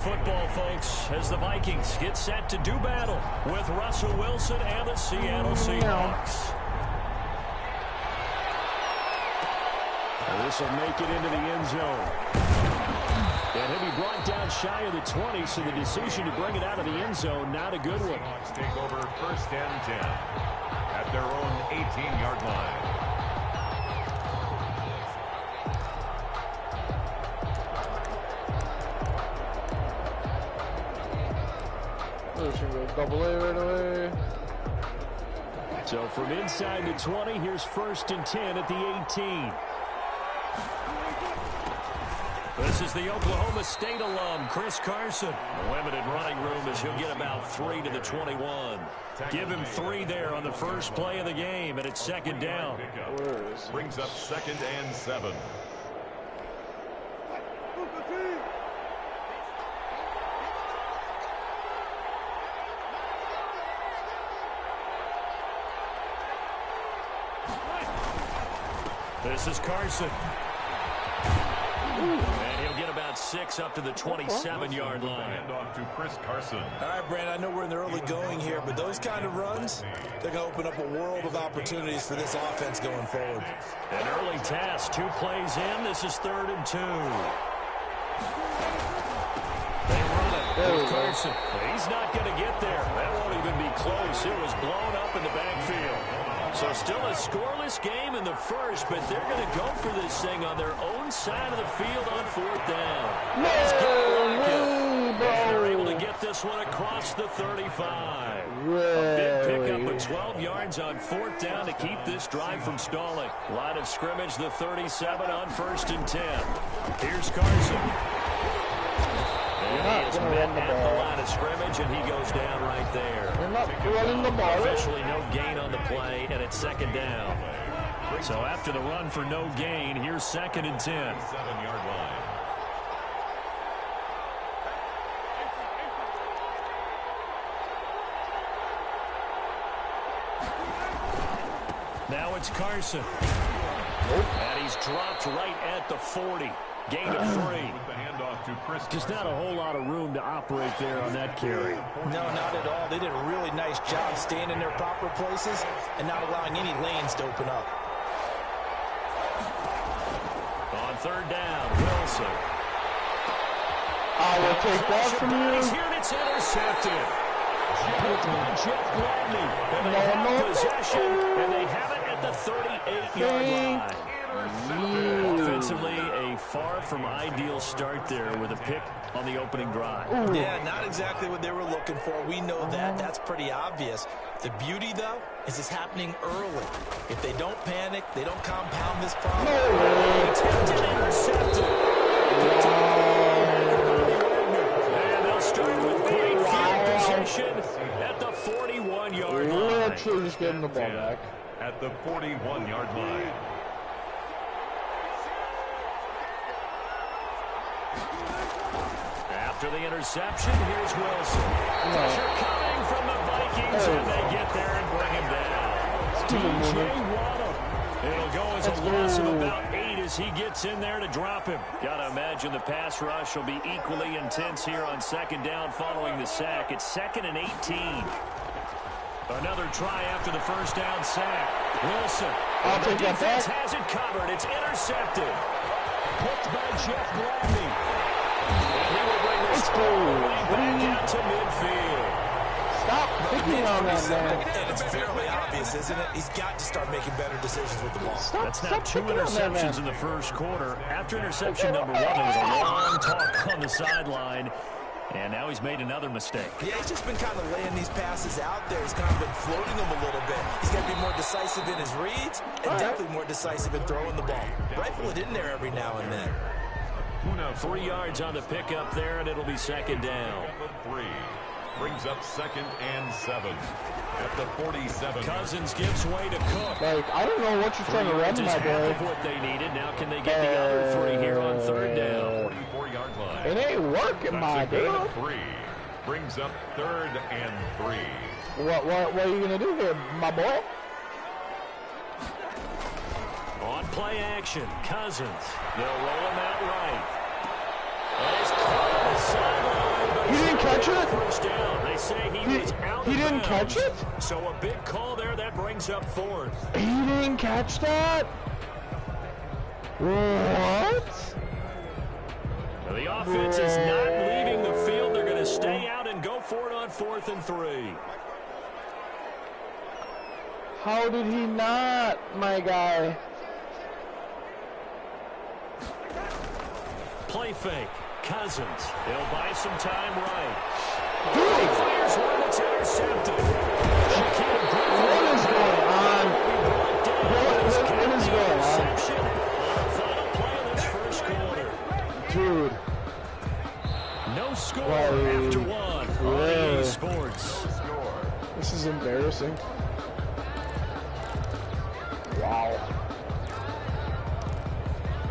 Football, folks, as the Vikings get set to do battle with Russell Wilson and the Seattle Seahawks. This will make it into the end zone. And he'll be brought down shy of the 20, so the decision to bring it out of the end zone, not a good one. Seahawks take over 1st and 10 at their own 18-yard line. Double A right away. So from inside the 20, here's 1st and 10 at the 18. This is the Oklahoma State alum, Chris Carson. Limited running room as he'll get about 3 to the 21. Give him 3 there on the first play of the game, and it's 2nd down. Brings up 2nd and 7. This is Carson. And he'll get about 6 up to the 27-yard line. Handoff to Chris Carson. All right, Brandon, I know we're in the early going here, but those kind of runs, they're going to open up a world of opportunities for this offense going forward. An early task, 2 plays in. This is 3rd and 2. They run it with Carson. He's not going to get there. That won't even be close. It was blown up in the backfield. So still a scoreless game in the first, but they're going to go for this thing on their own side of the field on 4th down. They're able to get this one across the 35. A big pickup of 12 yards on 4th down to keep this drive from stalling. Line of scrimmage, the 37 on 1st and 10. Here's Carson. And he is met at the line of scrimmage, and he goes down right there. They're not running the ball. Officially no gain on the play, and it's 2nd down. So after the run for no gain, here's 2nd and 10. 7-yard line. Now it's Carson. And he's dropped right at the 40. Gain of 3. Just not a whole lot of room to operate there on that carry. No, not at all. They did a really nice job staying in their proper places and not allowing any lanes to open up. On 3rd down, Wilson. I will take that from you. Here and it's intercepted. Jeff Gladney. And they have possession, and they have it at the 38-yard line. Offensively, a far from ideal start there with a pick on the opening drive. Yeah, not exactly what they were looking for. We know that. That's pretty obvious. The beauty, though, is it's happening early. If they don't panic, they don't compound this problem. Attempted intercepted. And they'll start with great field position at the 41-yard line. Literally just getting the ball back. At the 41-yard line. After the interception, here's Wilson. Pressure coming from the Vikings, and they get there and bring him down. DJ Waddle. It'll go as a loss of about 8 as he gets in there to drop him. Gotta imagine the pass rush will be equally intense here on 2nd down following the sack. It's 2nd and 18. Another try after the 1st down sack. Wilson. I'll take that back. Defense has it covered. It's intercepted. Picked by Jeff Gladney. He will bring this back out to midfield. Stop picking on that man. And it's fairly obvious, isn't it? He's got to start making better decisions with the ball. That's now 2 interceptions in the first quarter. After interception number 1, there was a long talk on the sideline. And now he's made another mistake. Yeah, he's just been kind of laying these passes out there. He's kind of been floating them a little bit. He's got to be more decisive in his reads and definitely more decisive in throwing the ball. Rifle it in there every now and then. 3 yards on the pickup there, and it'll be 2nd down. 3 brings up 2nd and 7 at the 47. Cousins gives way to Cook. Like, I don't know what you're trying to run, my boy. Half of what they needed. Now can they get the other 3 here on 3rd down? 44-yard line. It ain't working, my dude. 3 brings up 3rd and 3. What are you gonna do here, my boy? On play action, Cousins. They'll roll him out right. And he's caught on the sideline. catch it? First down. They say he was out He of didn't bounds. catch it? So a big call there. That brings up 4th. He didn't catch that? What? Now, the offense is not leaving the field. They're going to stay out and go for it on 4th and 3. How did he not, my guy? Play fake. Cousins. He'll buy some time right. Dude, Fires one that's intercepted. what is going on? What is going on? Interception on the final play of this first quarter. Dude. No score Right. after one on Yeah. EA Sports. This is embarrassing. Wow.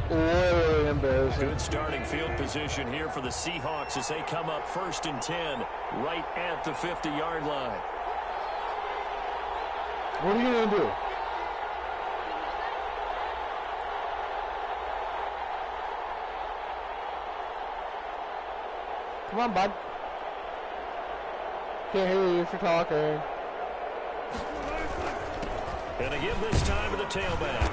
Really embarrassing. Good starting field position here for the Seahawks as they come up 1st and 10 right at the 50-yard line. What are you going to do? Come on, bud. Can't hear you if you're talking. And they give this time to the tailback.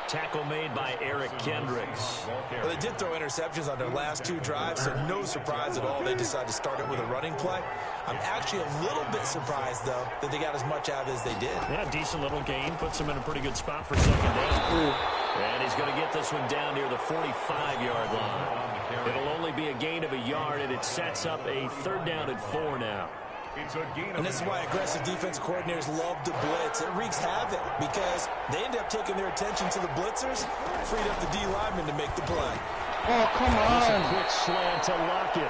Tackle made by Eric Kendricks. Well, they did throw interceptions on their last 2 drives, so no surprise at all they decided to start it with a running play. I'm actually a little bit surprised, though, that they got as much out of it as they did. Yeah, decent little gain. Puts him in a pretty good spot for 2nd down. And he's going to get this one down near the 45-yard line. It'll only be a gain of a yard, and it sets up a 3rd down and 4 now. And this is why aggressive defensive coordinators love to blitz. It wreaks havoc because they end up taking their attention to the blitzers, freed up the D lineman to make the play. Oh, come A on. quick slant to Lockett.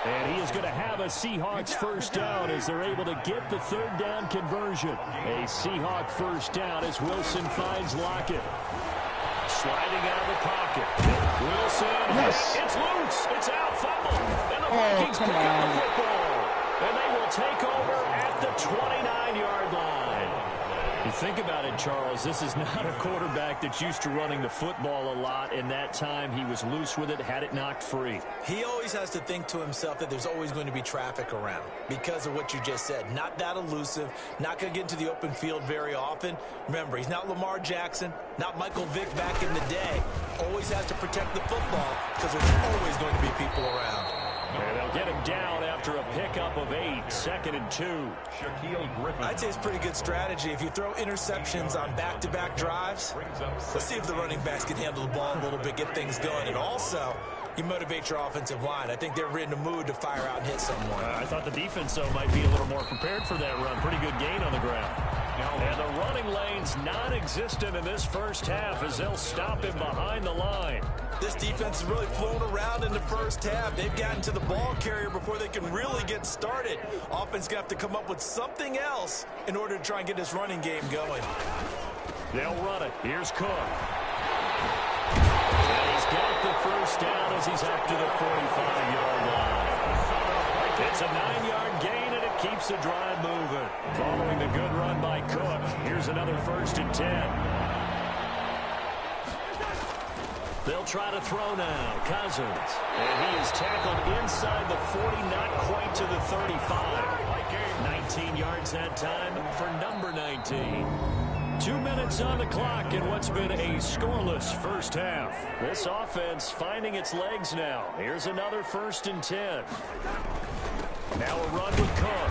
And he is going to have a Seahawks first down as they're able to get the 3rd down conversion. A Seahawk first down as Wilson finds Lockett. Sliding out of the pocket. Wilson. Yes. It's loose. It's out. Fumble. And the Oh, Vikings come pick up on. the football. And they will take over at the 29-yard line. You think about it, Charles, this is not a quarterback that's used to running the football a lot, and that time he was loose with it, had it knocked free. He always has to think to himself that there's always going to be traffic around because of what you just said. Not that elusive, not going to get into the open field very often. Remember, he's not Lamar Jackson, not Michael Vick back in the day. Always has to protect the football because there's always going to be people around. And they'll get him down after a pickup of 8, 2nd and 2. I'd say it's pretty good strategy. If you throw interceptions on back-to-back drives, let's see if the running backs can handle the ball a little bit, get things going. And also, you motivate your offensive line. I think they're in the mood to fire out and hit someone. I thought the defense, though, might be a little more prepared for that run. Pretty good gain on the ground. And the running lane's non-existent in this first half as they'll stop him behind the line. This defense has really flown around in the first half. They've gotten to the ball carrier before they can really get started. Offense going to have to come up with something else in order to try and get this running game going. They'll run it. Here's Cook. And he's got the first down as he's up to the 45-yard line. It's a 9-yard gain, and it keeps the drive moving. Following the good run by Cook, here's another 1st and 10. They'll try to throw now. Cousins. And he is tackled inside the 40, not quite to the 35. 19 yards that time for number 19. 2 minutes on the clock in what's been a scoreless first half. This offense finding its legs now. Here's another 1st and 10. Now a run with Cook.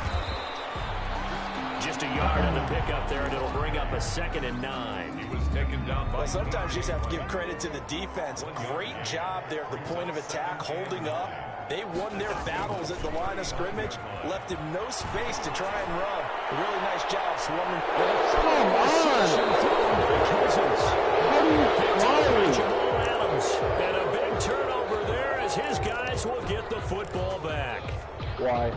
Just a yard on the pickup there, and it'll bring up a 2nd and 9. He was taken down by... Well, sometimes you just have to give credit to the defense. Great job there at the point of attack, holding up. They won their battles at the line of scrimmage, left him no space to try and run. A really nice job swarming. Come on. Cousins. How do you... Jamal Adams. And a big turnover there as his guys will get the football back. Why?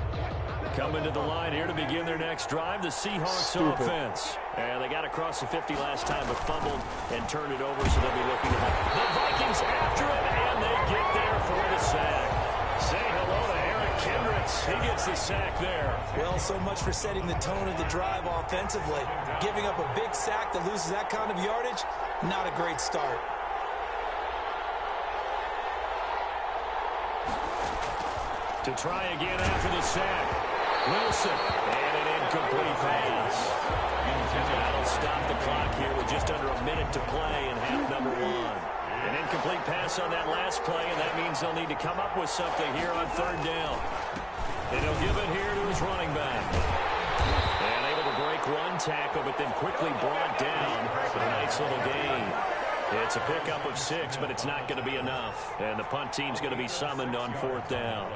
Coming to the line here to begin their next drive, the Seahawks offense. And they got across the 50 last time, but fumbled and turned it over, so they'll be looking to have the Vikings after it, and they get there for the sack. Say hello to Eric Kendricks. He gets the sack there. Well, so much for setting the tone of the drive offensively. Giving up a big sack that loses that kind of yardage, not a great start. To try again after the sack. Wilson. And an incomplete pass. That'll stop the clock here with just under a minute to play in half number 1. An incomplete pass on that last play, and that means they'll need to come up with something here on 3rd down. And he'll give it here to his running back. And able to break one tackle, but then quickly brought down for a nice little gain. It's a pickup of 6, but it's not going to be enough. And the punt team's going to be summoned on 4th down.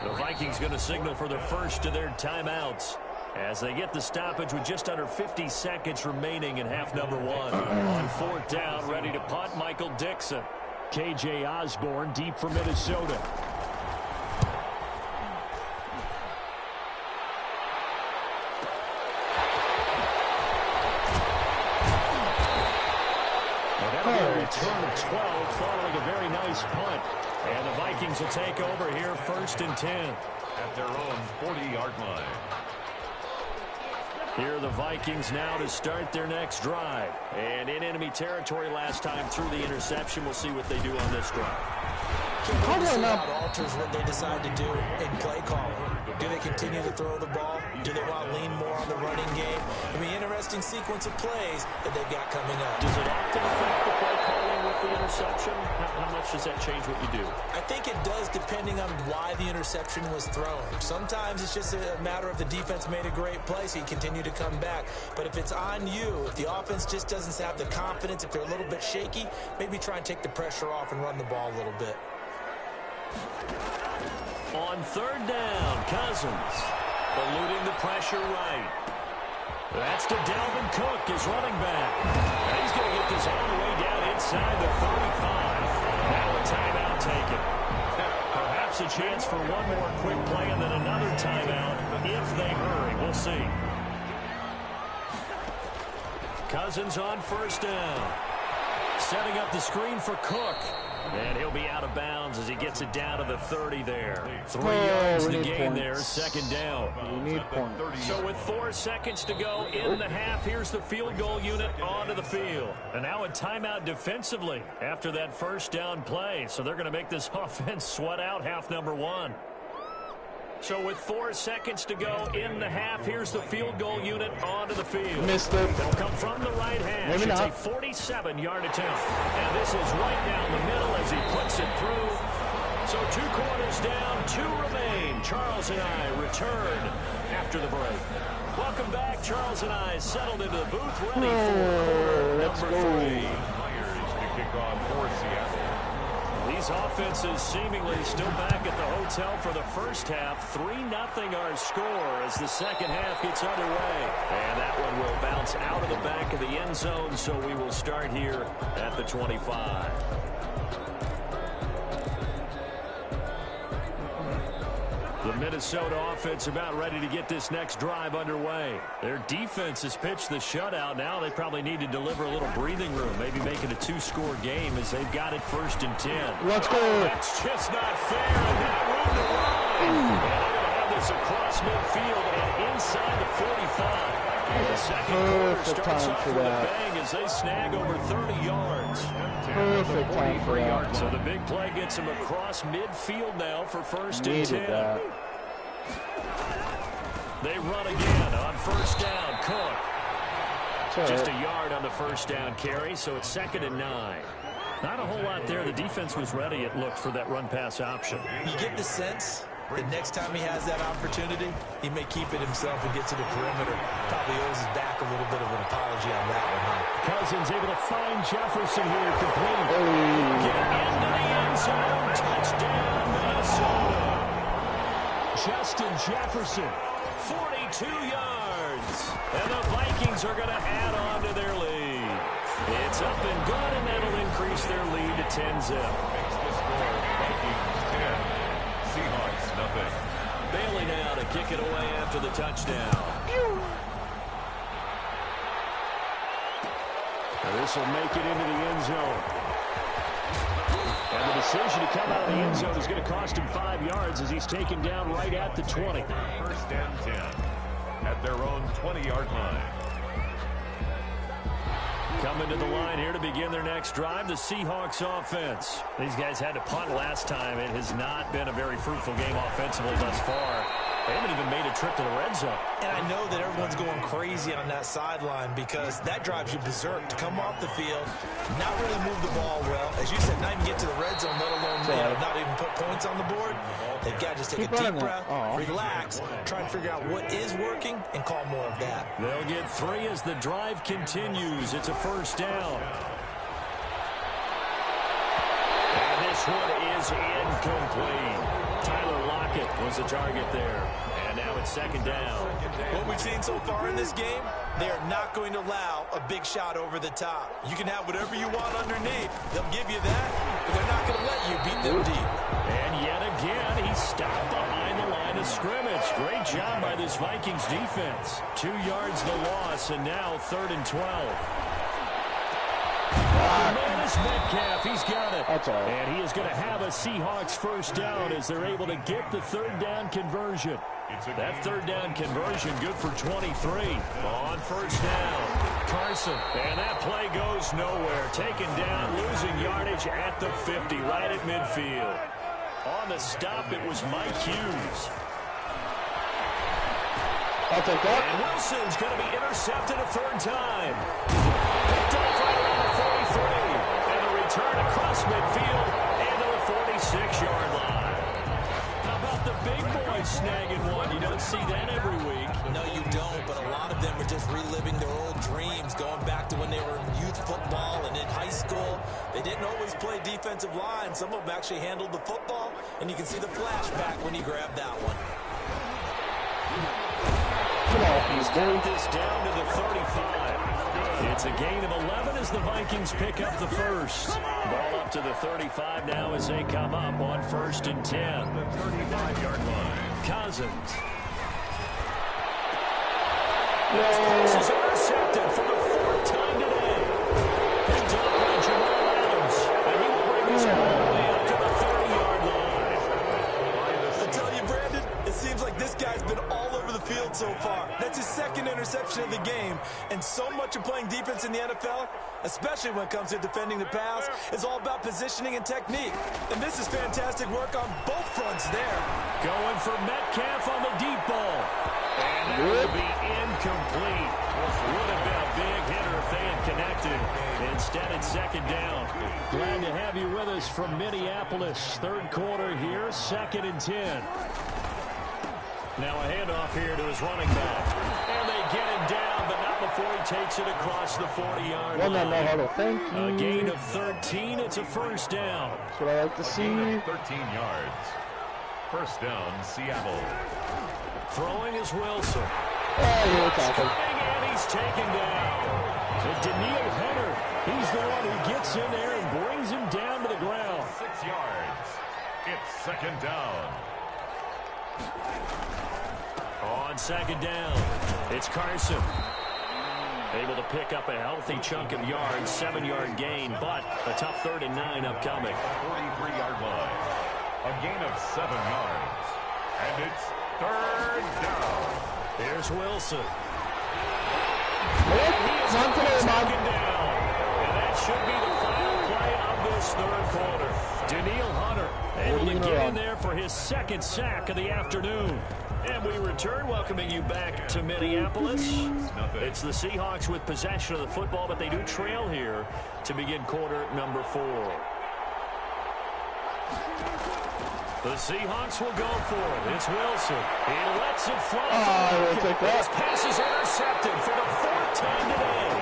The Vikings going to signal for their first of their timeouts as they get the stoppage with just under 50 seconds remaining in half number 1. On 4th down, ready to punt, Michael Dixon. K.J. Osborne deep for Minnesota. Return of 12 following a very nice punt. And the Vikings will take over here 1st and 10. At their own 40-yard line. Here are the Vikings now to start their next drive. And in enemy territory last time through the interception. We'll see what they do on this drive. That alters what they decide to do in play calling. Do they continue to throw the ball? Do they want to lean more on the running game? I mean, interesting sequence of plays that they've got coming up. Does it often affect the play calling with the interception? How much does that change what you do? I think it does depending on why the interception was thrown. Sometimes it's just a matter of the defense made a great play, so you continue to come back. But if it's on you, if the offense just doesn't have the confidence, if they're a little bit shaky, maybe try and take the pressure off and run the ball a little bit. On 3rd down, Cousins eluding the pressure right. That's to Dalvin Cook, his running back. And he's going to get this all the way down inside the 35. Now a timeout taken. Perhaps a chance for one more quick play and then another timeout if they hurry. We'll see. Cousins on 1st down. Setting up the screen for Cook. And he'll be out of bounds as he gets it down to the 30 there. 3 yards to gain there, 2nd down. We need points. So with 4 seconds to go in the half, here's the field goal unit onto the field. And now a timeout defensively after that 1st down play. So they're going to make this offense sweat out half number 1. So with 4 seconds to go in the half, here's the field goal unit onto the field. Missed it. They'll come from the right hash. Maybe not. It's a 47-yard attempt. And this is right down the middle as he puts it through. So 2 quarters down, 2 remain. Charles and I return after the break. Welcome back. Charles and I settled into the booth ready for quarter number 3. Myers to kick off for Seattle. These offenses seemingly still back at the hotel for the first half. 3-0 our score as the second half gets underway. And that one will bounce out of the back of the end zone, so we will start here at the 25. The Minnesota offense about ready to get this next drive underway. Their defense has pitched the shutout. Now they probably need to deliver a little breathing room, maybe make it a 2-score game as they've got it 1st and 10. Let's go. That's just not fair, and that room to run. And they're going to have this across midfield and inside the 45. The second quarter starts off with a bang as they snag over 30 yards. Perfect time for that. So the big play gets them across midfield now for 1st and 10. That. They run again on 1st down. Cook. Just a yard on the 1st down carry, so it's 2nd and 9. Not a whole lot there. The defense was ready, it looked, for that run-pass option. You get the sense that next time he has that opportunity, he may keep it himself and get to the perimeter. Probably owes his back a little bit of an apology on that one, huh? Cousins able to find Jefferson here, complete. Get into the end zone. Touchdown, Minnesota. Justin Jefferson, 42 yards. And the Vikings are going to add on to their lead. It's up and good, and that'll increase their lead to 10-zip. Makes the score Vikings 10. Seahawks, nothing. Bailey now to kick it away after the touchdown. Now this will make it into the end zone. And the decision to come out of the end zone is going to cost him 5 yards as he's taken down right at the 20. 1st and 10 at their own 20-yard line. Coming to the line here to begin their next drive, the Seahawks offense. These guys had to punt last time. It has not been a very fruitful game offensively thus far. They haven't even made a trip to the red zone. And I know that everyone's going crazy on that sideline because that drives you berserk to come off the field, not really move the ball well. As you said, not even get to the red zone, let alone not even put points on the board. They've got to just take a deep breath, relax, try and figure out what is working, and call more of that. They'll get 3 as the drive continues. It's a first down. And this one is incomplete. Tyler Lockett was the target there. And now it's second down. What we've seen so far in this game, they are not going to allow a big shot over the top. You can have whatever you want underneath. They'll give you that, but they're not going to let you beat them deep. And yet again, he's stopped behind the line of scrimmage. Great job by this Vikings defense. 2 yards the loss, and now 3rd and 12. Metcalf, he's got it. That's all right. And he is going to have a Seahawks first down as they're able to get the 3rd down conversion. That 3rd down conversion good for 23 on first down. Carson, and that play goes nowhere. Taken down, losing yardage at the 50, right at midfield. On the stop, it was Mike Hughes. I'll take that. And Wilson's going to be intercepted a 3rd time. Picked off right around the 43. And a return across midfield and to the 46-yard line. How about the big boys snagging one? You don't see that every week. No, you don't, but a lot of them are just reliving their old dreams, going back to when they were in youth football and in high school. They didn't always play defensive line. Some of them actually handled the football, and you can see the flashback when he grabbed that one. He's got this down to the 35. It's a gain of 11 as the Vikings pick up the first. Ball up to the 35 now as they come up on 1st and 10. The 35-yard line. Cousins. This pass is intercepted for the 4th time today. Picked up by Jamal Adams. And he will bring us all the way up to the 30-yard line. I tell you, Brandon, it seems like this guy's been all over the field so far. That's his 2nd interception of the game. And so much of playing defense in the NFL, especially when it comes to defending the pass, is all about positioning and technique. And this is fantastic work on both fronts there. Going for Metcalf on the deep ball. And that will be incomplete. Would have been a big hitter if they had connected. Instead, it's 2nd down. Glad to have you with us from Minneapolis. 3rd quarter here, 2nd and 10. Now a handoff here to his running back. And they get him down, but not before he takes it across the 40-yard line. Thank you. A gain of 13. It's a first down. That's what I like to see. 13 yards. First down, Seattle. Throwing is Wilson. Tackle. And he's taken down. And Daniil Hunter, he's the one who gets in there and brings him down to the ground. 6 yards. It's 2nd down. On 2nd down, it's Carson. Able to pick up a healthy chunk of yards, 7-yard gain, but a tough 3rd and 9 upcoming. 43-yard line. A gain of 7 yards. And it's 3rd down. Here's Wilson. Taken down. And that should be the final play of this 3rd quarter. Daniil Hunter able to get in there for his 2nd sack of the afternoon. And we return, welcoming you back to Minneapolis. It's the Seahawks with possession of the football, but they do trail here to begin quarter number 4. The Seahawks will go for it. It's Wilson. He lets it fly. This pass is intercepted for the 4th time today.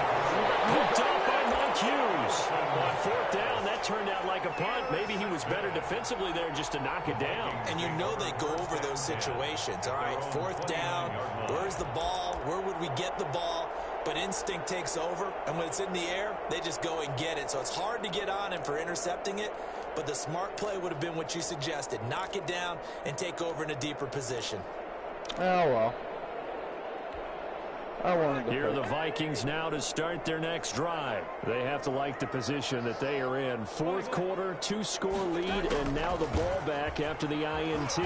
Picked up by Mike Hughes. On 4th down, that turned out like a punt. Maybe he was better defensively there just to knock it down. And you know they go over those situations. All right, 4th down, where's the ball? Where would we get the ball? But instinct takes over, and when it's in the air, they just go and get it. So it's hard to get on him for intercepting it, but the smart play would have been what you suggested. Knock it down and take over in a deeper position. Oh, well. Here are the Vikings now to start their next drive. They have to like the position that they are in. 4th quarter, 2-score lead, and now the ball back after the INT.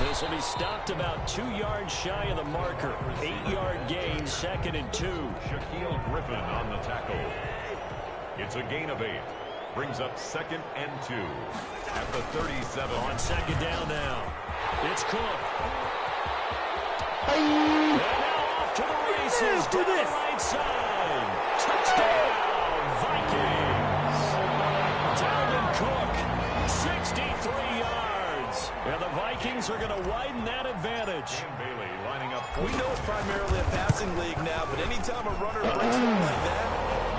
This will be stopped about 2 yards shy of the marker. 8-yard gain, 2nd and 2. Shaquille Griffin on the tackle. It's a gain of 8. Brings up 2nd and 2 at the 37. On 2nd down now. It's Cook. Hey. And now off to the races to the right side. Touchdown, Vikings. Dalvin Cook, 63 yards. And the Vikings are going to widen that advantage. And Bailey lining up. We know it's primarily a passing league now, but anytime a runner breaks one like that,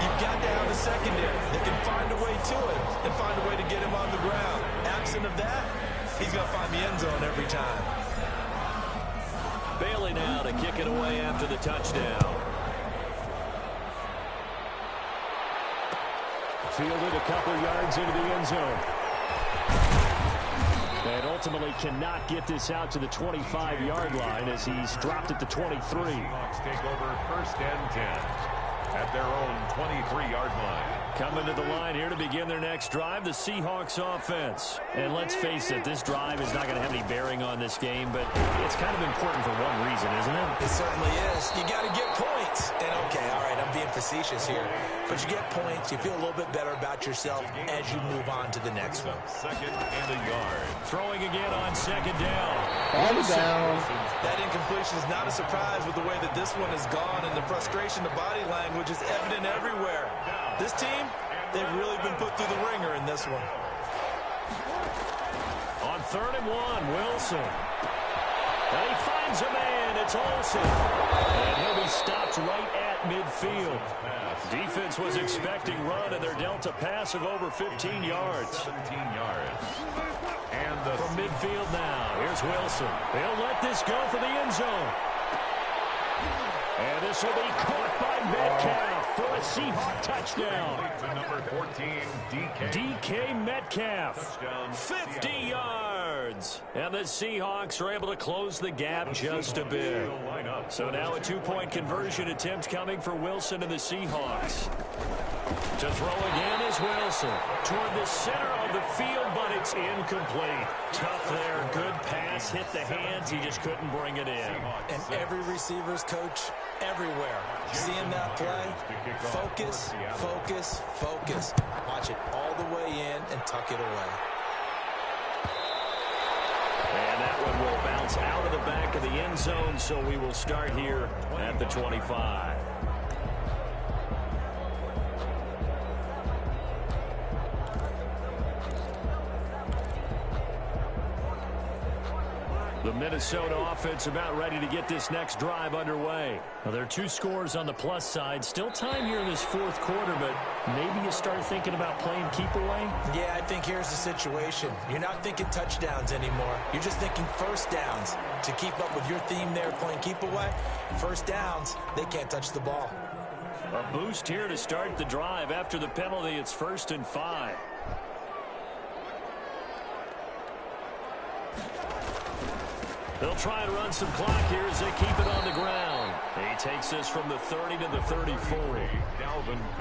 you've got to have a secondary that can find a way to it and find a way to get him on the ground. Absent of that, he's going to find the end zone every time. Bailey now to kick it away after the touchdown. Fielded a couple yards into the end zone. And ultimately cannot get this out to the 25-yard line as he's dropped at the 23. Seahawks take over 1st and 10 at their own 23-yard line. Coming to the line here to begin their next drive, the Seahawks offense. And let's face it, this drive is not going to have any bearing on this game, but it's kind of important for one reason, isn't it? It certainly is. You got to get points. And okay, all right, I'm being facetious here. But you get points, you feel a little bit better about yourself as you move on to the next one. 2nd and a yard. Throwing again on 2nd down. Ball down. That incompletion is not a surprise with the way that this one has gone, and the frustration, the body language is evident everywhere. This team, they've really been put through the ringer in this one. On 3rd and 1, Wilson. And he finds a man. It's Olsen. And he'll be stopped right at midfield. Defense was expecting run, and they're dealt a pass of over 15 yards. 17 yards. And from midfield now, here's Wilson. They'll let this go for the end zone. And this will be caught by Metcalf for a Seahawk touchdown. To number 14, DK Metcalf, 50 yards. And the Seahawks are able to close the gap just a bit. So now a 2-point conversion attempt coming for Wilson and the Seahawks. To throw again is Wilson toward the center of the field, but it's incomplete. Tough there. Good pass. Hit the hands. He just couldn't bring it in. And every receiver's coach everywhere seeing that play. Focus, focus, focus. Watch it all the way in and tuck it away. And that one will bounce out of the back of the end zone, so we will start here at the 25. The Minnesota offense about ready to get this next drive underway. Well, there are 2 scores on the plus side. Still time here in this 4th quarter, but maybe you start thinking about playing keep away? Yeah, I think here's the situation. You're not thinking touchdowns anymore. You're just thinking first downs. To keep up with your theme there, playing keep away, first downs, they can't touch the ball. A boost here to start the drive. After the penalty, it's 1st and 5. They'll try and run some clock here as they keep it on the ground. He takes this from the 30 to the 34.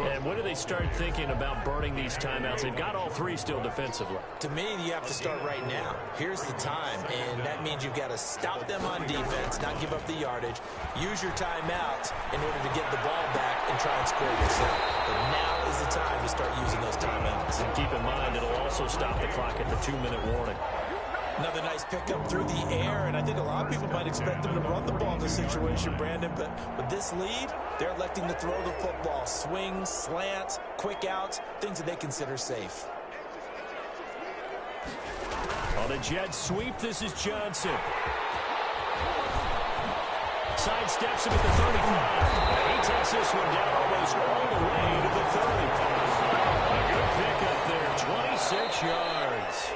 And when do they start thinking about burning these timeouts? They've got all 3 still defensively. To me, you have to start right now. Here's the time, and that means you've got to stop them on defense, not give up the yardage. Use your timeouts in order to get the ball back and try and score yourself. But now is the time to start using those timeouts. And keep in mind, it'll also stop the clock at the 2-minute warning. Another nice pickup through the air, and I think a lot of people might expect them to run the ball in this situation, Brandon, but with this lead, they're electing to throw the football. Swings, slants, quick outs, things that they consider safe. On a jet sweep, this is Johnson. Sidesteps him at the 35. He takes this one down almost all the way to the 30. A good pickup there, 26 yards.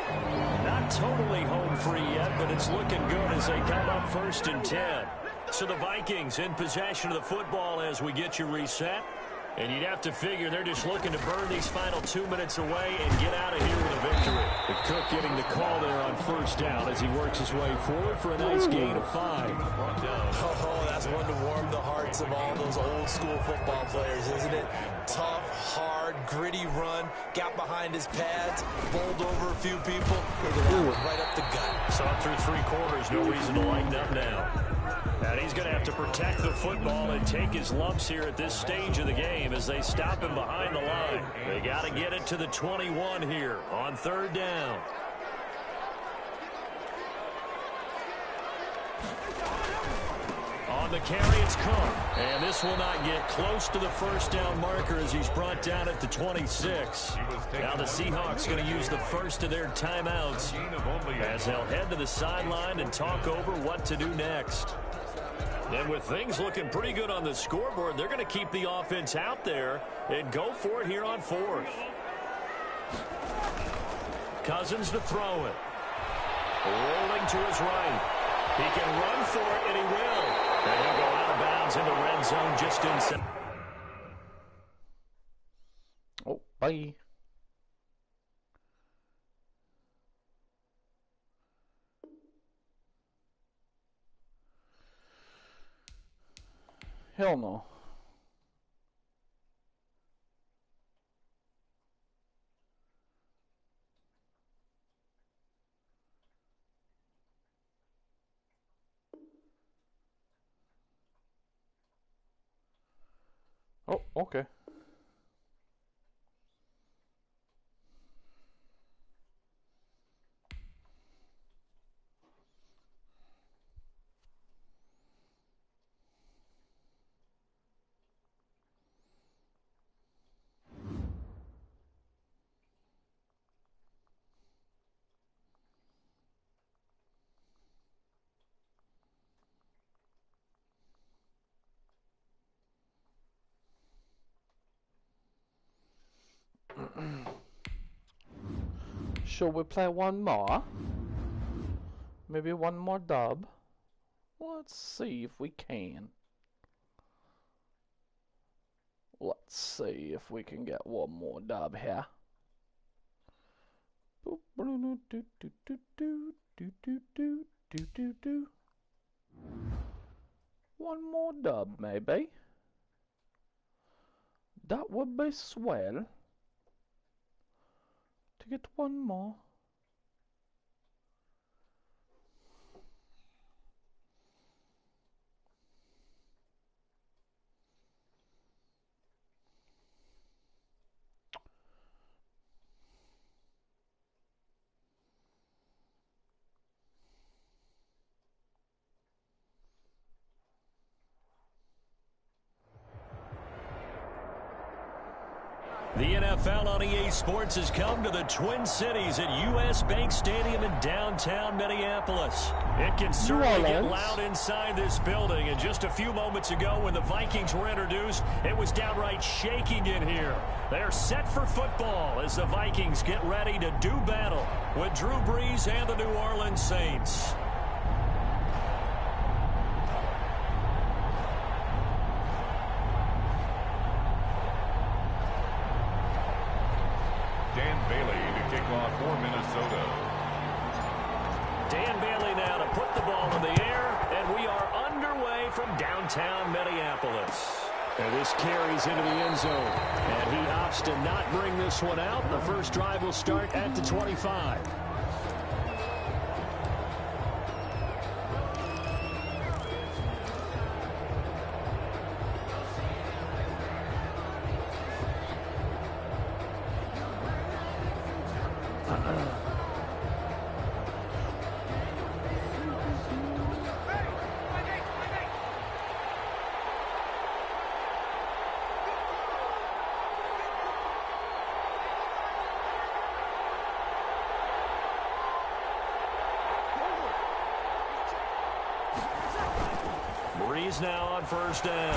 Not totally home free yet, but it's looking good as they come up 1st and 10. So the Vikings in possession of the football as we get you reset. And you'd have to figure they're just looking to burn these final 2 minutes away and get out of here with a victory. But Cook getting the call there on 1st down as he works his way forward for a nice gain of 5. Oh, that's one to warm the hearts of all those old school football players, isn't it? Tough, hard, gritty run, got behind his pads, bowled over a few people. Look at that one right up the gut. So up through 3 quarters, no reason to lighten up now. And he's going to have to protect the football and take his lumps here at this stage of the game as they stop him behind the line. They got to get it to the 21 here on 3rd down. On the carry, it's Cook. And this will not get close to the 1st down marker as he's brought down at the 26. Now the Seahawks going to use the first of their timeouts as they'll head to the sideline and talk over what to do next. And with things looking pretty good on the scoreboard, they're going to keep the offense out there and go for it here on 4th. Cousins to throw it. Rolling to his right. He can run for it, and he will. And he'll go out of bounds in the red zone just inside. Oh, bye. Hell no. Oh, okay. Shall we play one more? Maybe one more dub? Let's see if we can. Let's see if we can get one more dub here. One more dub, maybe. That would be swell. To get one more. The NFL on EA Sports has come to the Twin Cities at U.S. Bank Stadium in downtown Minneapolis. It can certainly get loud inside this building. And just a few moments ago when the Vikings were introduced, it was downright shaking in here. They're set for football as the Vikings get ready to do battle with Drew Brees and the New Orleans Saints. Downtown Minneapolis. And this carries into the end zone. And he opts to not bring this one out. The first drive will start at the 25. Now on first down. And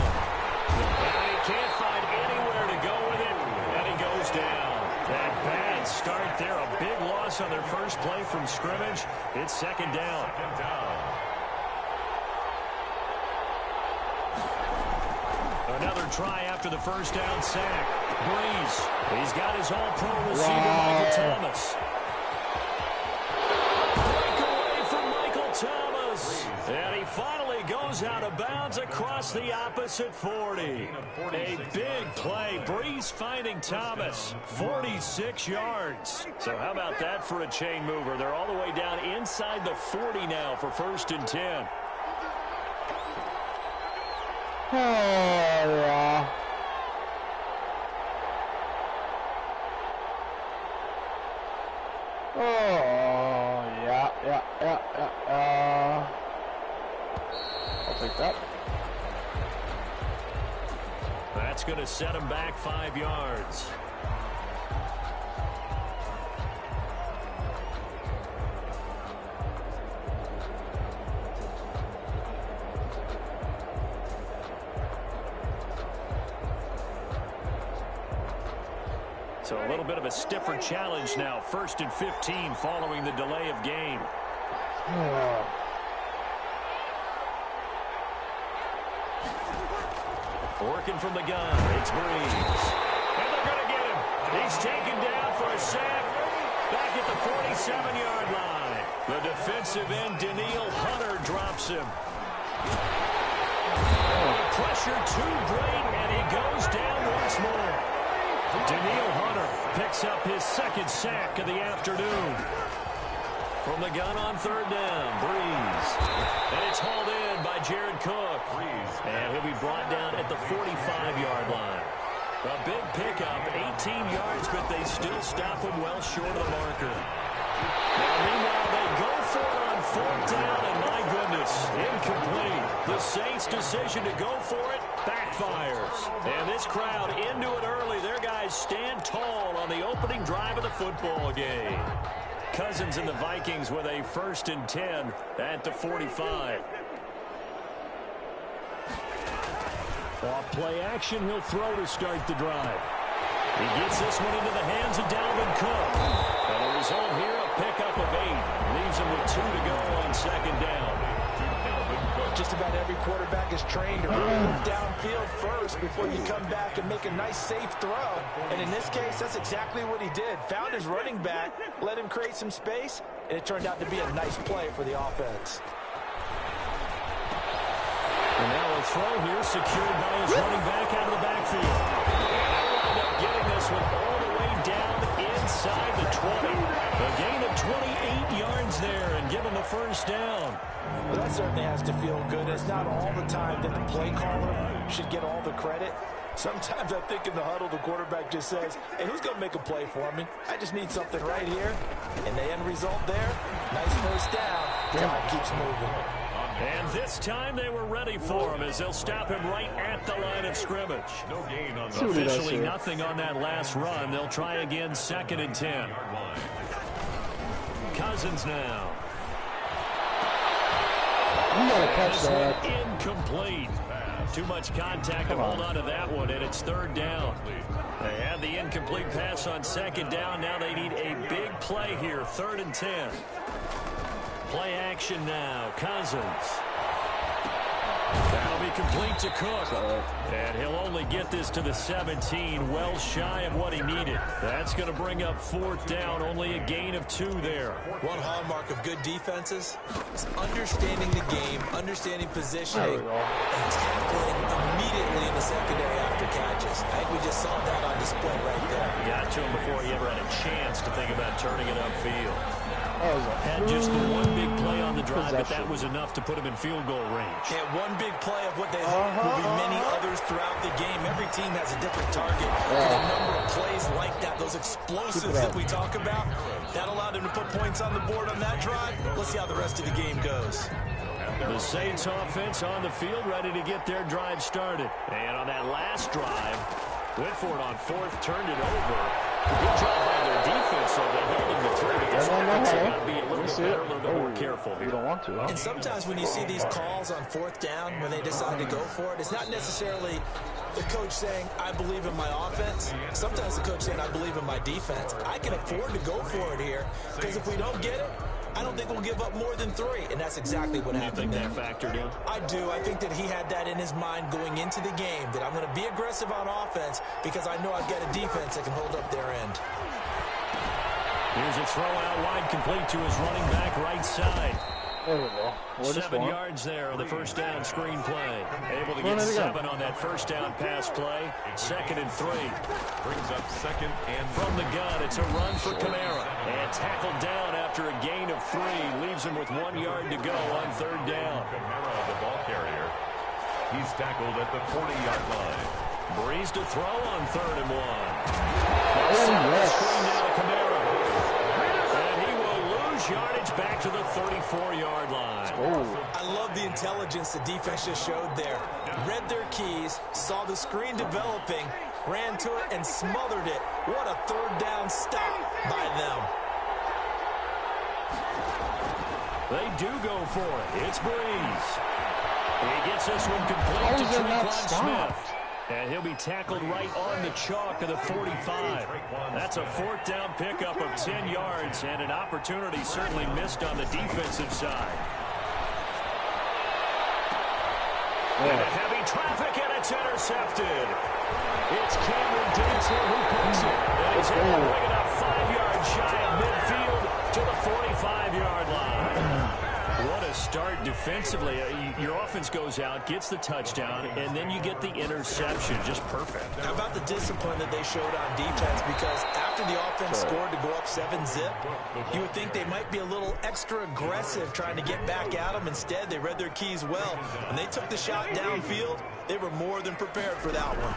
he can't find anywhere to go with it, and he goes down. That bad start there, a big loss on their first play from scrimmage. It's second down. Another try after the first down sack. Brees, he's got his all-pro receiver, Michael Thomas. Breakaway from Michael Thomas. And he finally goes goes out of bounds across the opposite 40. A big play. Breeze finding Thomas. 46 yards. So how about that for a chain mover? They're all the way down inside the 40 now for 1st and 10. Oh, yeah. Oh, yeah. I'll take that. That's going to set him back 5 yards. So a little bit of a stiffer challenge now. 1st and 15 following the delay of game. Working from the gun. It's Breeze. And they're going to get him. He's taken down for a sack. Back at the 47-yard line. The defensive end, Daniil Hunter, drops him. Pressure too great, and he goes down once more. Daniil Hunter picks up his 2nd sack of the afternoon. From the gun on 3rd down, Breeze. And it's hauled in by Jared Cook. And he'll be brought down at the 45-yard line. A big pickup, 18 yards, but they still stop him well short of the marker. Now, meanwhile, they go for it on 4th down, and my goodness, incomplete. The Saints' decision to go for it backfires. And this crowd into it early. Their guys stand tall on the opening drive of the football game. Cousins and the Vikings with a 1st and 10 at the 45. Off play action, he'll throw to start the drive. He gets this one into the hands of Dalvin Cook. And the result here, a pickup of 8. Leaves him with 2 to go on 2nd down. Just about every quarterback is trained to move downfield first before you come back and make a nice, safe throw. And in this case, that's exactly what he did. Found his running back, let him create some space, and it turned out to be a nice play for the offense. And now a throw here secured by his running back out of the backfield. And they wound up getting this one all the way down inside the 20. A gain of 28 yards there and give him the 1st down. Well, that certainly has to feel good. It's not all the time that the play caller should get all the credit. Sometimes I think in the huddle, the quarterback just says, hey, who's going to make a play for me? I just need something right here. And the end result there, nice 1st down. Time keeps moving. And this time they were ready for him as they'll stop him right at the line of scrimmage. No gain on the officially nothing on that last run. They'll try again 2nd and 10. Cousins now. You gotta catch that. Incomplete. Too much contact to hold on to that one, and it's 3rd down. They had the incomplete pass on 2nd down. Now they need a big play here, 3rd and 10. Play action now. Cousins. That'll be complete to Cook. And he'll only get this to the 17, well shy of what he needed. That's going to bring up 4th down, only a gain of 2 there. One hallmark of good defenses is understanding the game, understanding positioning, and tackling immediately in the secondary after catches. I think we just saw that on display right there. Got to him before he ever had a chance to think about turning it upfield. Had just the one big play on the drive, but that was enough to put him in field goal range. Yeah, one big play of what they hope will be many others throughout the game. Every team has a different target. And a number of plays like that, those explosives that we talk about, that allowed him to put points on the board on that drive. Let's see how the rest of the game goes. The Saints offense on the field, ready to get their drive started. And on that last drive, went for it on 4th, turned it over. Good job by their defense, so they held him to 3. But this offense got to be a little bit better, a little bit more careful. You don't want to, huh? And sometimes when you see these calls on 4th down, when they decide to go for it, it's not necessarily the coach saying, I believe in my offense. Sometimes the coach saying, I believe in my defense. I can afford to go for it here, because if we don't get it, I don't think we'll give up more than 3, and that's exactly what happened there. You think that factored in? I do. I think that he had that in his mind going into the game, that I'm going to be aggressive on offense because I know I've got a defense that can hold up their end. Here's a throw out wide, complete to his running back right side. There we go. 7 yards there on the first down screen play. Able to get 7 on that first down pass play. 2nd and 3. Brings up 2nd and from the gun. It's a run for Kamara. And tackled down after a gain of 3. Leaves him with 1 yard to go on 3rd down. Kamara, the ball carrier. He's tackled at the 40-yard line. Breeze to throw on 3rd and 1. Yes. Screen down to Kamara. And he will lose yardage back to the 34-yard line. I love the intelligence the defense just showed there. Read their keys, saw the screen developing, ran to it and smothered it. What a 3rd down stop by them. They do go for it. It's Breeze. He gets this one complete to Tre'Quan Smith. And he'll be tackled right on the chalk of the 45. That's a 4th down pickup of 10 yards and an opportunity certainly missed on the defensive side. And a heavy traffic, and it's intercepted. It's Cameron Dinsler who picks it. And he's able to bring it up 5 yards shy of midfield to the 45-yard line. What a start defensively. Your offense goes out, gets the touchdown, and then you get the interception. Just perfect. How about the discipline that they showed on defense? Because after the offense scored to go up 7-zip, you would think they might be a little extra aggressive trying to get back at them. Instead, they read their keys well. When they took the shot downfield, they were more than prepared for that one.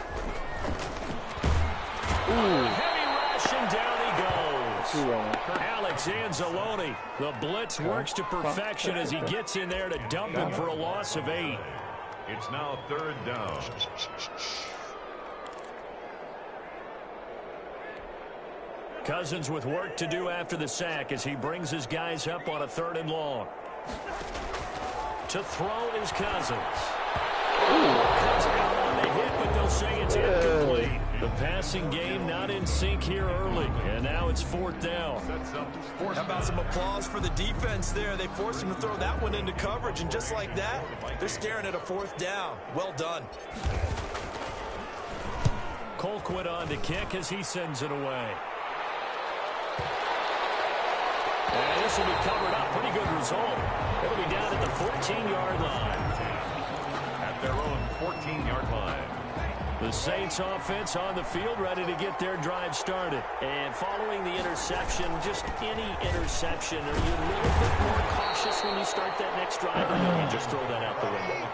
Heavy rush, and down he goes. Alex Anzalone. The blitz works to perfection as he gets in there to dump him for a loss of 8. It's now 3rd down. Cousins with work to do after the sack as he brings his guys up on a 3rd and long. To throw is Cousins. Comes out on the hit, but they'll say it's incomplete. The passing game not in sync here early, and now it's 4th down. How about some applause for the defense there? They forced him to throw that one into coverage, and just like that, they're staring at a 4th down. Well done. Colquitt on to kick as he sends it away. And this will be covered up. Pretty good result. It'll be down at the 14-yard line. At their own 14-yard line. The Saints offense on the field, ready to get their drive started. And following the interception, just any interception, are you a little bit more cautious when you start that next drive, or no, you just throw that out the window?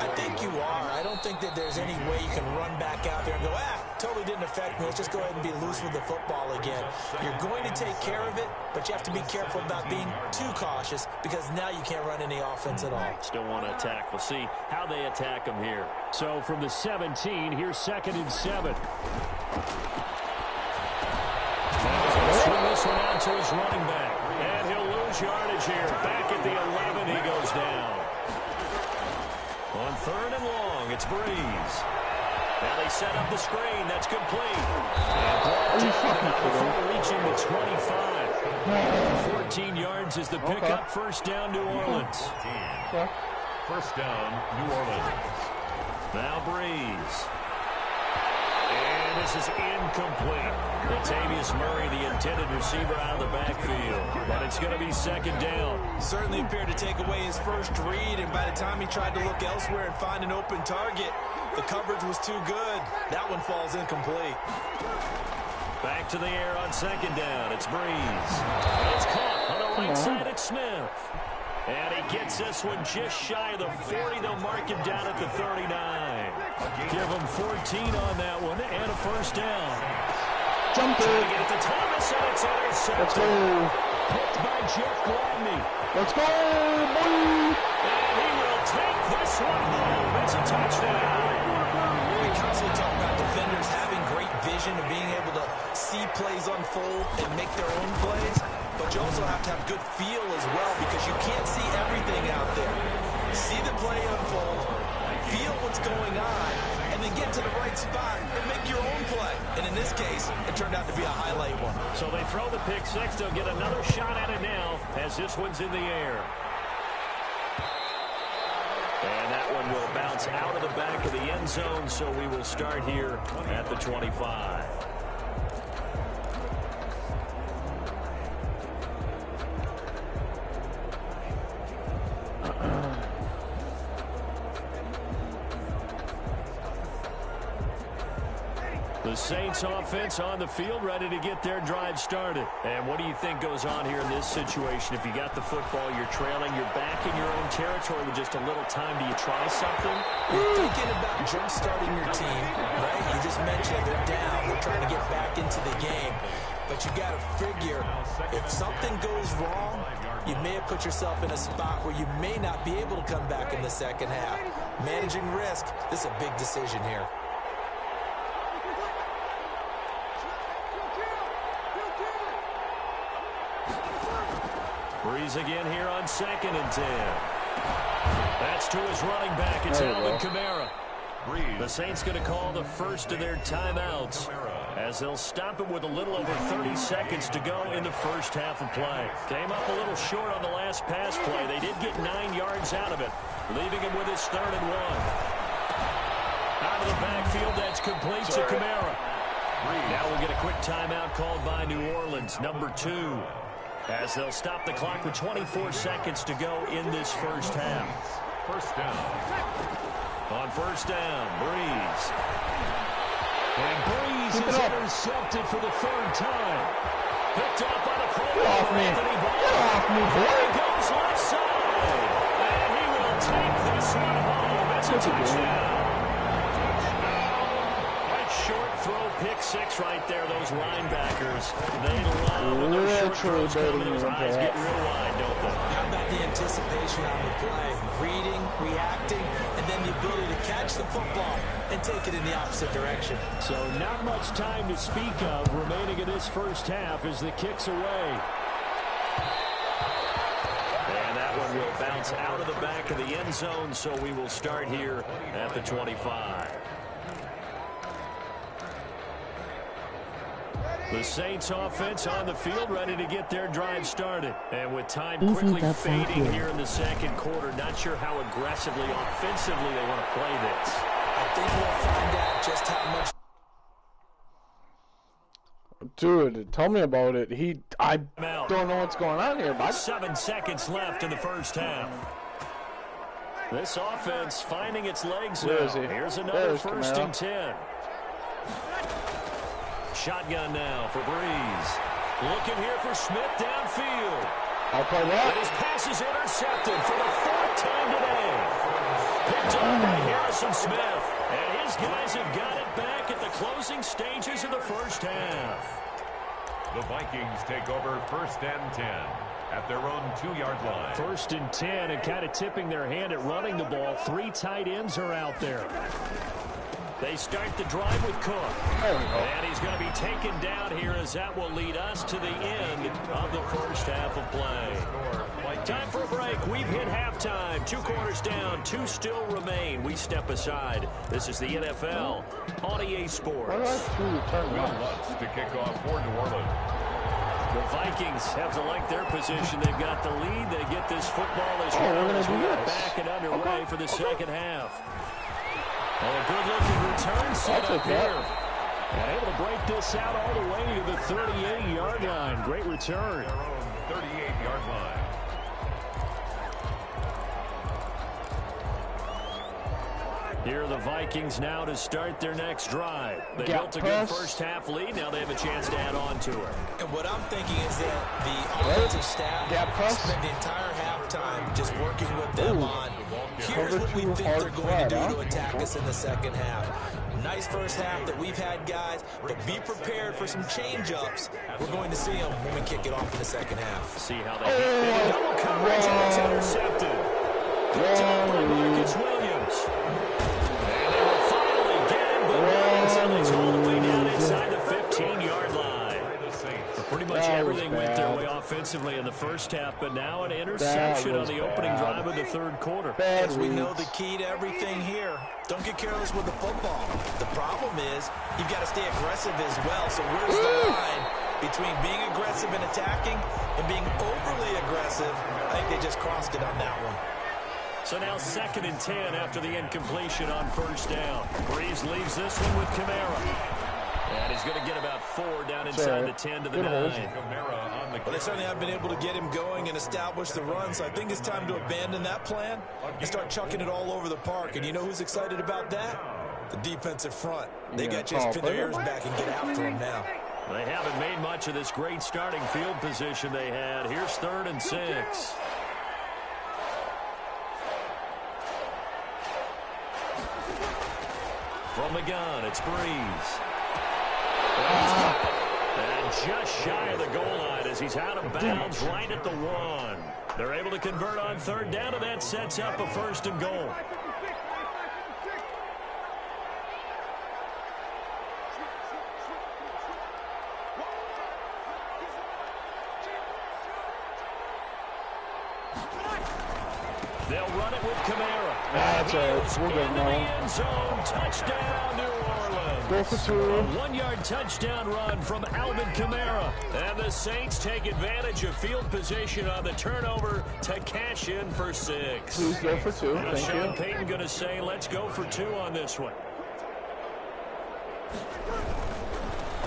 I think you are. I don't think that there's any way you can run back out there and go, totally didn't affect me. Let's just go ahead and be loose with the football again. You're going to take care of it, but you have to be careful about being too cautious because now you can't run any offense at all. Still want to attack. We'll see how they attack them here. So from the 17, here's 2nd and 7. Swing this one out to his running back. And he'll lose yardage here. Back at the 11, he goes down. On 3rd and long, it's Breeze. Now they set up the screen. That's complete. And brought down before reaching the 25. 14 yards is the pickup. First down, New Orleans. First down, New Orleans. Now Breeze. And this is incomplete. Latavius Murray, the intended receiver, out of the backfield. But it's going to be 2nd down. Certainly appeared to take away his first read, and by the time he tried to look elsewhere and find an open target, the coverage was too good. That one falls incomplete. Back to the air on 2nd down. It's Breeze. It's caught on the right side. It's Smith. And he gets this one just shy of the 40. They'll mark him down at the 39. Give him 14 on that one and a first down. Jump it. Trying to get it to Thomas, and it's intercepted. Let's go. Picked by Jeff Gladney. Let's go, boy. And he will take this one home. It's a touchdown. We constantly talk about defenders having great vision and being able to see plays unfold and make their own plays. But you also have to have good feel as well because you can't see everything out there. See the play unfold, feel what's going on, and then get to the right spot and make your own play. And in this case, it turned out to be a highlight one. So they throw the pick six. They'll get another shot at it now as this one's in the air. And that one will bounce out of the back of the end zone, so we will start here at the 25. The Saints offense on the field, ready to get their drive started. And what do you think goes on here in this situation? If you got the football, you're trailing, you're back in your own territory with just a little time. Do you try something? You're thinking about jump-starting your team, right? You just mentioned they're down. They're trying to get back into the game. But you got to figure, if something goes wrong, you may have put yourself in a spot where you may not be able to come back in the second half. Managing risk, this is a big decision here. Breeze again here on 2nd and 10. That's to his running back. It's Alvin Kamara. The Saints going to call the first of their timeouts as they'll stop it with a little over 30 seconds to go in the first half of play. Came up a little short on the last pass play. They did get 9 yards out of it, leaving him with his 3rd and 1. Out of the backfield, that's complete to Kamara. Now we'll get a quick timeout called by New Orleans, number 2. As they'll stop the clock with 24 seconds to go in this first half. First down. On first down, Breeze. And Breeze is intercepted for the 3rd time. Picked up by the corner. Get off me. Get off me, boy. He goes left side. And he will take this one home. It's a touchdown. Short throw, pick 6 right there. Those linebackers, they love when those short throws come and those eyes get real wide, don't they? How about the anticipation on the play? Reading, reacting, and then the ability to catch the football and take it in the opposite direction. So not much time to speak of remaining in this first half as the kick's away. And that one will bounce out of the back of the end zone, so we will start here at the 25. The Saints offense on the field, ready to get their drive started. And with time quickly fading here in the second quarter, not sure how aggressively, offensively they want to play this. I think we'll find out just how much. Dude, tell me about it. I don't know what's going on here, bud. 7 seconds left in the first half. This offense finding its legs now. Here's another first and 10. Shotgun now for Breeze. Looking here for Smith downfield. I'll play that. And his pass is intercepted for the 4th time today. Picked up by Harrison Smith. And his guys have got it back at the closing stages of the first half. The Vikings take over 1st and 10 at their own 2-yard line. 1st and 10, and kind of tipping their hand at running the ball. 3 tight ends are out there. They start the drive with Cook. And he's going to be taken down here as that will lead us to the end of the first half of play. Time for a break. We've hit halftime. 2 quarters down. 2 still remain. We step aside. This is the NFL on EA Sports. Will Lutz to kick off for New Orleans. The Vikings have to like their position. They've got the lead. They get this football as well as we are back and underway for the second half. Oh, a good-looking return set up here. And able to break this out all the way to the 38-yard line. Great return. 38-yard line. Here are the Vikings now to start their next drive. They built a good first half lead. Now they have a chance to add on to it. And what I'm thinking is that the offensive staff spent the entire halftime just working with them on here's what we think they're going to do to attack us in the second half. Nice first half that we've had, guys, but be prepared for some change-ups. We're going to see them when we kick it off in the second half. See how they double coverage and it's intercepted. Picked up by Marcus Williams. And they will finally get him, but it's all the way down inside the 15-yard line. Pretty much everything went their way offensively in the first half, but now an interception on the opening drive of the 3rd quarter. As we know, the key to everything here, don't get careless with the football. The problem is you've got to stay aggressive as well. So where's the line between being aggressive and attacking and being overly aggressive? I think they just crossed it on that one. So now 2nd and 10 after the incompletion on first down. Breeze leaves this one with Kamara. And he's going to get about 4 down inside the 10 to the 9. Well, they certainly have been able to get him going and establish the run, so I think it's time to abandon that plan and start chucking it all over the park. And you know who's excited about that? The defensive front, they got to just pin their ears back and get after him now. They haven't made much of this great starting field position they had. Here's 3rd and 6. From the gun, it's Breeze. And just shy of the goal line as he's out of bounds right at the 1. They're able to convert on 3rd down, and that sets up a 1st and goal. They'll run it with Kamara. That's it. We'll get no. End zone. Touchdown, New Orleans. Go for 2. A 1-yard touchdown run from Alvin Kamara. And the Saints take advantage of field position on the turnover to cash in for 6. Please go for 2. Now Thank Sean you. Payton going to say, let's go for 2 on this one.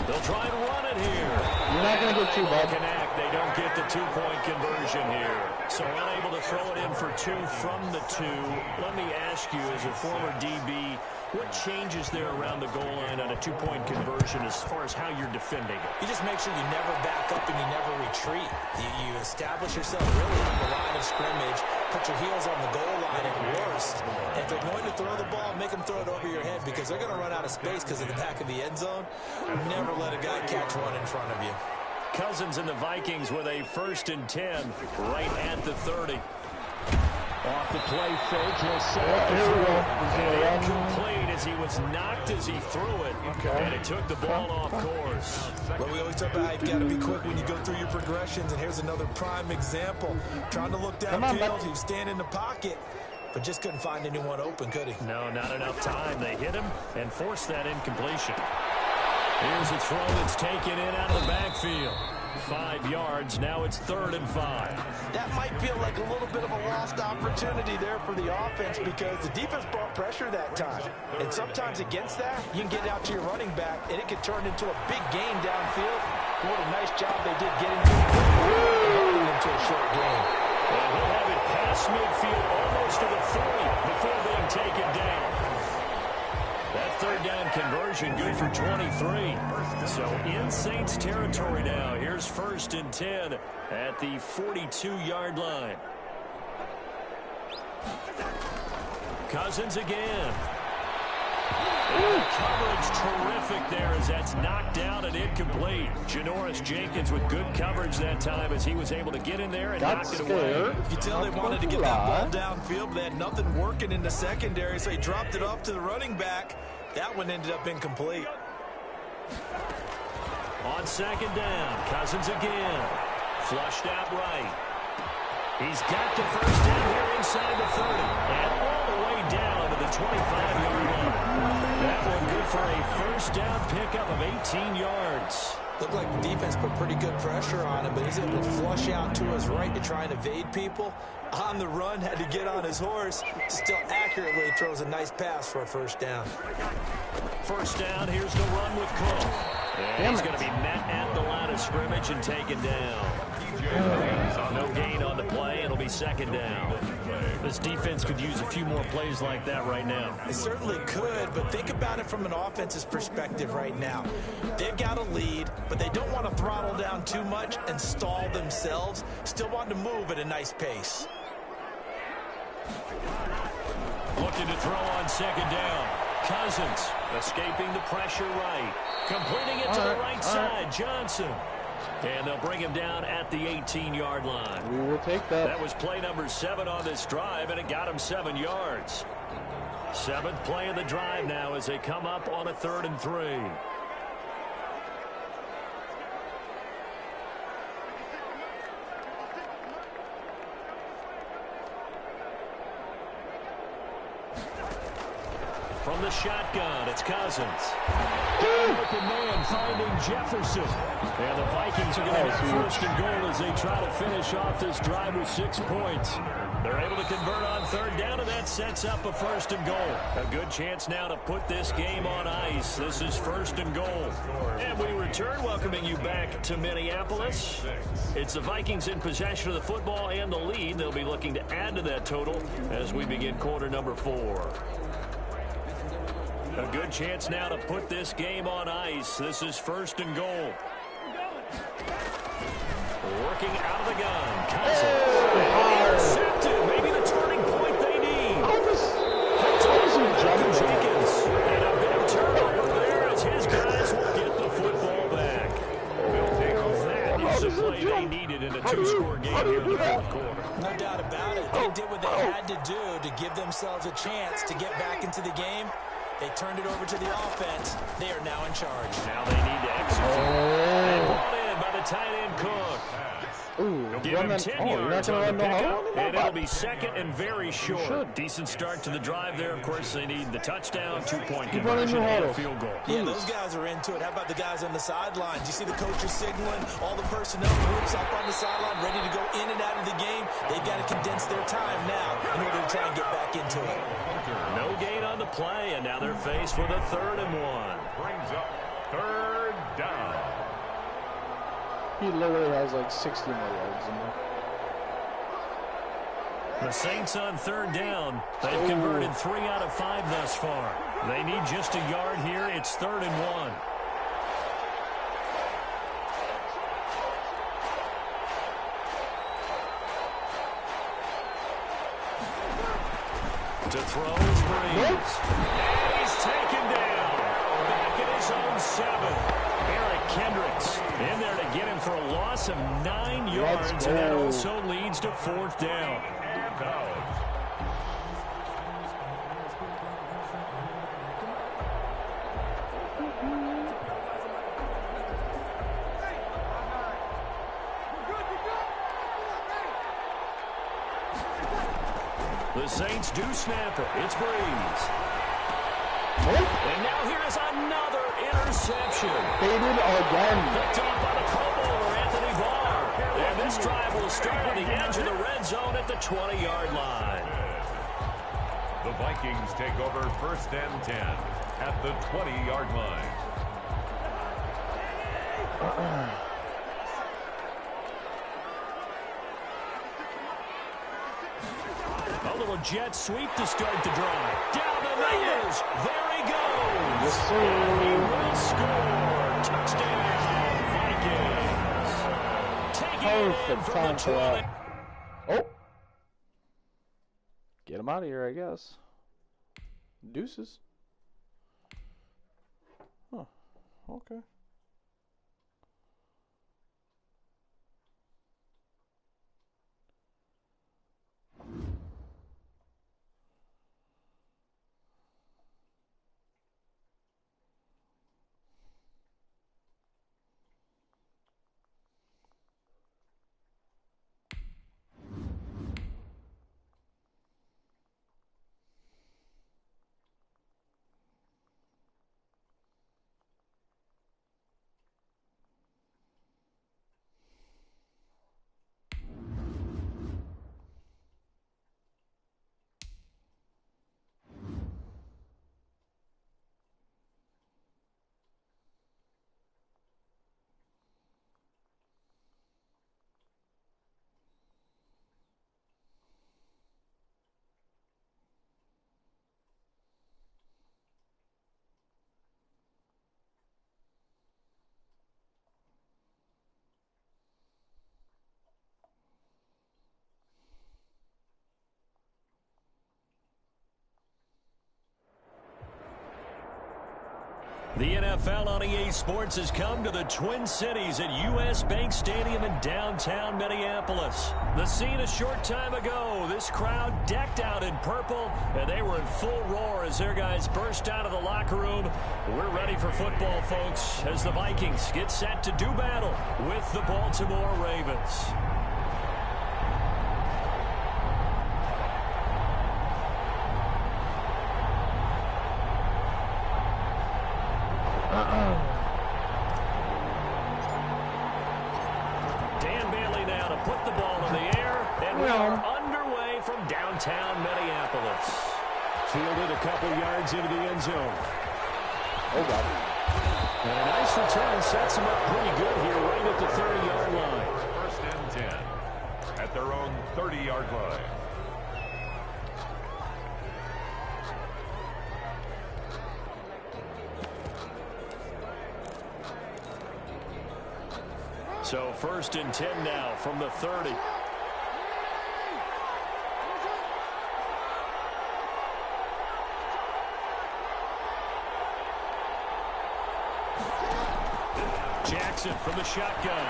They'll try and run it here. You're not going to get 2, bud. Connect. They don't get the 2-point conversion here. So unable to throw it in for 2 from the 2. Let me ask you, as a former DB, what changes there around the goal line on a 2-point conversion as far as how you're defending it? You just make sure you never back up and you never retreat. You establish yourself really on the line of scrimmage, put your heels on the goal line at worst. And if they're going to throw the ball, make them throw it over your head because they're going to run out of space because of the back of the end zone. Never let a guy catch one in front of you. Cousins and the Vikings with a 1st and 10 right at the 30. Off the play fake, he'll set up Here we go. incomplete as he was knocked as he threw it. And it took the ball off course. Well, we always talk about how you've got to be quick when you go through your progressions, and here's another prime example. Trying to look downfield, he was standing in the pocket, but just couldn't find anyone open, could he? No, not enough time. They hit him and forced that incompletion. Here's a throw that's taken in out of the backfield. 5 yards. Now it's 3rd and 5. That might feel like a little bit of a lost opportunity there for the offense because the defense brought pressure that time. And sometimes against that, you can get out to your running back, and it could turn into a big gain downfield. What a nice job they did getting into a short game. And he'll have it past midfield almost to the 40 before being taken down. That 3rd down conversion good for 23. So in Saints territory now. Here's 1st and 10 at the 42-yard line. Cousins again. And coverage terrific there as that's knocked down and incomplete. Janoris Jenkins with good coverage that time as he was able to get in there and knock it away. You can tell they wanted to get that ball downfield, but they had nothing working in the secondary, so he dropped it off to the running back. That one ended up incomplete. On 2nd down, Cousins again. Flushed out right. He's got the 1st down here inside the 30. And all the way down to the 25-yard line. That one good for a 1st down pickup of 18 yards. Looked like the defense put pretty good pressure on him, but he's able to flush out to his right to try and evade people. On the run, had to get on his horse. Still accurately throws a nice pass for a 1st down. 1st down, here's the run with Cook. And he's going to be met at the line of scrimmage and taken down. No gain on the play. It'll be 2nd down. This defense could use a few more plays like that right now. It certainly could, but think about it from an offense's perspective right now. They've got a lead, but they don't want to throttle down too much and stall themselves. Still want to move at a nice pace. Looking to throw on 2nd down. Cousins escaping the pressure right. Completing it to the right side. Johnson. And they'll bring him down at the 18-yard line. We will take that. That was play number 7 on this drive, and it got him 7 yards. 7th play of the drive now as they come up on a 3rd and 3. From the shotgun, it's Cousins. Open man finding Jefferson. And the Vikings are going to have 1st and goal as they try to finish off this drive with 6 points. They're able to convert on 3rd down, and that sets up a 1st and goal. A good chance now to put this game on ice. This is 1st and goal. And we return, welcoming you back to Minneapolis. It's the Vikings in possession of the football and the lead. They'll be looking to add to that total as we begin quarter number 4. A good chance now to put this game on ice. This is 1st and goal. Working out of the gun. Cousins. Intercepted. Maybe the turning point they need. Jenkins. And a bit of turnover there as his guys will get the football back. That is the play they needed in a 2-score game here in the 4th quarter. No doubt about it. They did what they had to do to give themselves a chance to get back into the game. They turned it over to the offense. They are now in charge. Now they need to execute. And brought in by the tight end Cook. Ooh, Give him 10 yards on the pickup, and it'll be 2nd and very short. Decent start to the drive there. Of course, they need the touchdown, 2-point conversion, and a field goal. Yeah, those guys are into it. How about the guys on the sidelines? You see the coaches signaling, all the personnel groups up on the sideline, ready to go in and out of the game. They've got to condense their time now in order to try and get back into it. No gain on the play, and now they're faced with a 3rd and 1. Brings up 3rd down. He literally has like 60 more yards in there. The Saints on 3rd down. They've converted 3 out of 5 thus far. They need just a yard here. It's 3rd and 1. To throw is Breeze. And he's taken down. Back at his own 7. Eric Kendricks in there to get him for a loss of 9 yards. And that also leads to 4th down. The Saints do snap it. It's Breeze. And now here is another interception. Faded again. Picked up by the Pro Bowler, Anthony Barr. And this drive will start on the edge of the red zone at the 20-yard line. The Vikings take over 1st and 10 at the 20-yard line. A little jet sweep to start the drive. Down the numbers. There he goes. Yes, sir. And he will score. Touchdown, Vikings. Taking it in Perfect from time the for 20. that. Oh. Get him out of here, I guess. Deuces. Huh. Okay. The NFL on EA Sports has come to the Twin Cities at U.S. Bank Stadium in downtown Minneapolis. The scene a short time ago, this crowd decked out in purple, and they were in full roar as their guys burst out of the locker room. We're ready for football, folks, as the Vikings get set to do battle with the Baltimore Ravens. Dan Bailey now to put the ball in the air, and we are underway from downtown Minneapolis. Fielded a couple yards into the end zone. Oh, God. And a nice return sets them up pretty good here right at the 30-yard line. 1st and 10 at their own 30-yard line. So 1st and 10 now from the 30. Jackson from the shotgun.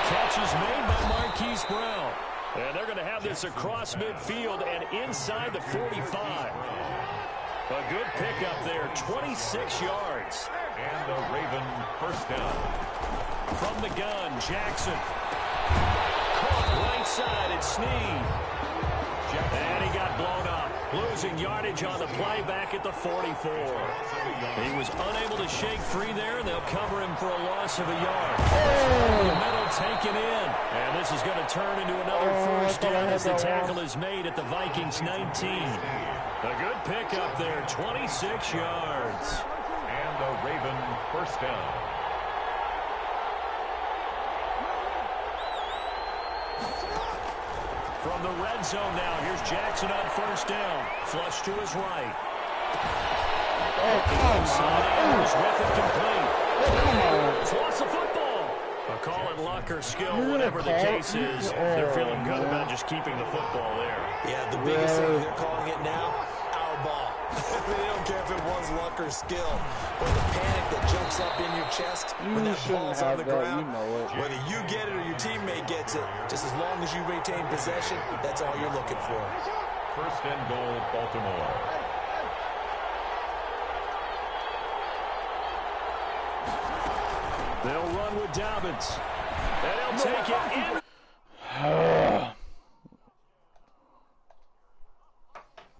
Catch is made by Marquise Brown. And they're going to have this across midfield and inside the 45. A good pickup there, 26 yards. And the Raven first down. From the gun, Jackson. Caught right side, it's Snead. And he got blown up. Losing yardage on the play back at the 44. He was unable to shake free there, and they'll cover him for a loss of a yard. The middle taken in. And this is going to turn into another first down as the tackle is made at the Vikings 19. A good pickup there, 26 yards. And the Raven first down. From the red zone now, here's Jackson on first down. Flush to his right. With it complete. Lost the football. A call and luck or skill, whatever the case is. They're feeling good about just keeping the football there. Yeah, the biggest thing they're calling it now, our ball. They don't care if it was luck or skill. Or the panic that jumps up in your chest when that ball's on the ground. Whether you get it or your teammate gets it, just as long as you retain possession, that's all you're looking for. First and goal, Baltimore. They'll run with Dobbins. And he'll take it in.